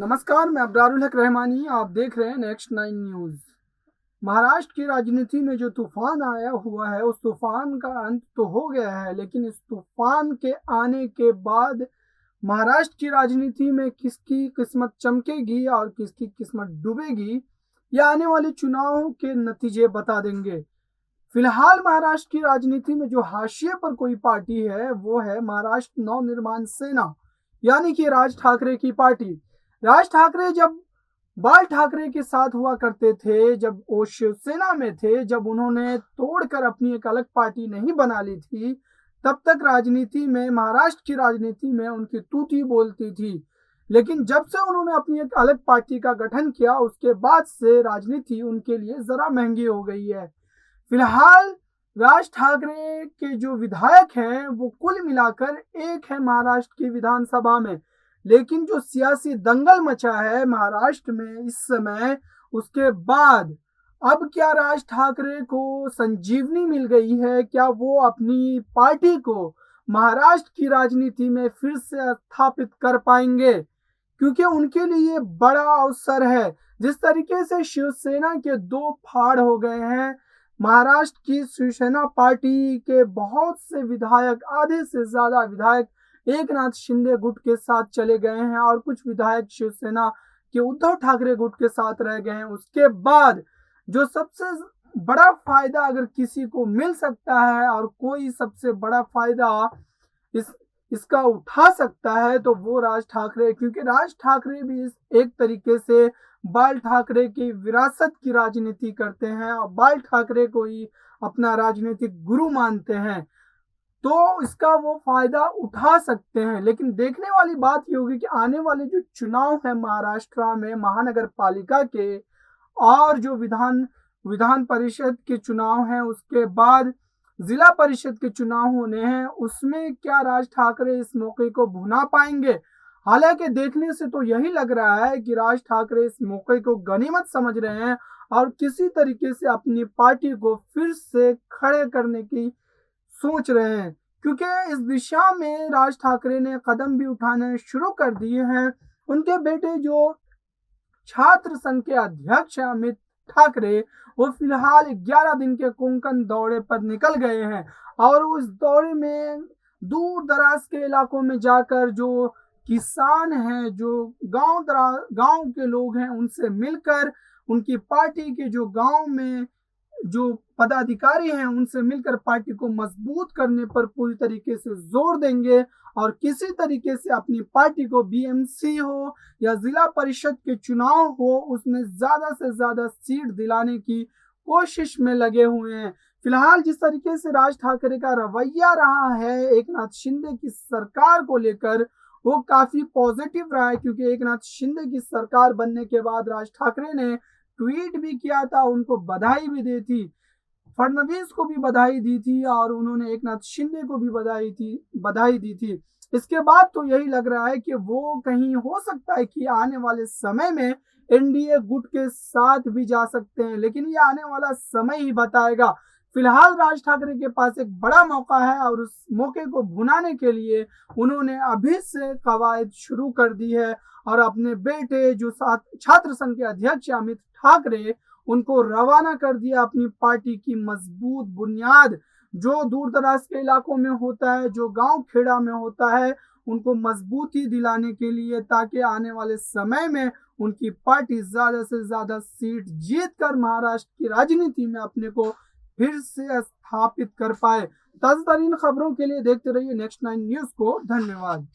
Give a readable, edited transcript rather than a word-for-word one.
नमस्कार, मैं अब्रारुल हक रहमानी। आप देख रहे हैं नेक्स्ट 9 न्यूज़। महाराष्ट्र की राजनीति में जो तूफान आया हुआ है, उस तूफान का अंत तो हो गया है, लेकिन इस तूफान के आने के बाद महाराष्ट्र की राजनीति में किसकी किस्मत चमकेगी और किसकी किस्मत डूबेगी, यह आने वाले चुनाव के नतीजे बता देंगे। फिलहाल महाराष्ट्र की राजनीति में जो हाशिए पर कोई पार्टी है, वो है महाराष्ट्र नवनिर्माण सेना, यानी कि राज ठाकरे की पार्टी। राज ठाकरे जब बाल ठाकरे के साथ हुआ करते थे, जब वो शिवसेना में थे, जब उन्होंने तोड़कर अपनी एक अलग पार्टी नहीं बना ली थी, तब तक राजनीति में, महाराष्ट्र की राजनीति में उनकी तूती बोलती थी। लेकिन जब से उन्होंने अपनी एक अलग पार्टी का गठन किया, उसके बाद से राजनीति उनके लिए जरा महंगी हो गई है। फिलहाल राज ठाकरे के जो विधायक हैं, वो कुल मिलाकर एक है महाराष्ट्र की विधानसभा में, लेकिन जो सियासी दंगल मचा है महाराष्ट्र में इस समय, उसके बाद अब क्या राज ठाकरे को संजीवनी मिल गई है? क्या वो अपनी पार्टी को महाराष्ट्र की राजनीति में फिर से स्थापित कर पाएंगे? क्योंकि उनके लिए बड़ा अवसर है। जिस तरीके से शिवसेना के दो फाड़ हो गए हैं, महाराष्ट्र की शिवसेना पार्टी के बहुत से विधायक, आधे से ज्यादा विधायक एकनाथ शिंदे गुट के साथ चले गए हैं और कुछ विधायक शिवसेना के उद्धव ठाकरे गुट के साथ रह गए हैं। उसके बाद जो सबसे बड़ा फायदा अगर किसी को मिल सकता है और कोई सबसे बड़ा फायदा इसका उठा सकता है, तो वो राज ठाकरे, क्योंकि राज ठाकरे भी एक तरीके से बाल ठाकरे की विरासत की राजनीति करते हैं और बाल ठाकरे को ही अपना राजनीतिक गुरु मानते हैं, तो इसका वो फायदा उठा सकते हैं। लेकिन देखने वाली बात ये होगी कि आने वाले जो चुनाव है महाराष्ट्र में महानगर पालिका के और जो विधान परिषद के चुनाव हैं, उसके बाद जिला परिषद के चुनाव होने हैं, उसमें क्या राज ठाकरे इस मौके को भुना पाएंगे? हालांकि देखने से तो यही लग रहा है कि राज ठाकरे इस मौके को गनीमत समझ रहे हैं और किसी तरीके से अपनी पार्टी को फिर से खड़े करने की सोच रहे हैं, क्योंकि इस दिशा में राज ठाकरे ने कदम भी उठाने शुरू कर दिए हैं। उनके बेटे जो छात्र संघ के अध्यक्ष अमित ठाकरे, वो फिलहाल 11 दिन के कोंकण दौरे पर निकल गए हैं और उस दौरे में दूर दराज के इलाकों में जाकर जो किसान हैं, जो गांव के लोग हैं, उनसे मिलकर, उनकी पार्टी के जो गांव में जो पदाधिकारी हैं, उनसे मिलकर पार्टी को मजबूत करने पर पूरी तरीके से जोर देंगे और किसी तरीके से अपनी पार्टी को बीएमसी हो या जिला परिषद के चुनाव हो, उसमें ज्यादा से ज्यादा सीट दिलाने की कोशिश में लगे हुए हैं। फिलहाल जिस तरीके से राज ठाकरे का रवैया रहा है एकनाथ शिंदे की सरकार को लेकर, वो काफी पॉजिटिव रहा है, क्योंकि एकनाथ शिंदे की सरकार बनने के बाद राज ठाकरे ने ट्वीट भी किया था, उनको बधाई भी दी थी, फडणवीस को भी बधाई दी थी और उन्होंने एकनाथ शिंदे को भी बधाई दी थी। इसके बाद तो यही लग रहा है कि वो कहीं हो सकता है कि आने वाले समय में एनडीए गुट के साथ भी जा सकते हैं, लेकिन ये आने वाला समय ही बताएगा। फिलहाल राज ठाकरे के पास एक बड़ा मौका है और उस मौके को भुनाने के लिए उन्होंने अभी से कवायद शुरू कर दी है और अपने बेटे जो छात्र संघ के अध्यक्ष अमित ठाकरे, उनको रवाना कर दिया अपनी पार्टी की मजबूत बुनियाद, जो दूर दराज के इलाकों में होता है, जो गांव खेड़ा में होता है, उनको मजबूती दिलाने के लिए, ताकि आने वाले समय में उनकी पार्टी ज्यादा से ज्यादा सीट जीत कर महाराष्ट्र की राजनीति में अपने को फिर से स्थापित कर पाए। ताजा तरीन खबरों के लिए देखते रहिए नेक्स्ट 9 न्यूज को। धन्यवाद।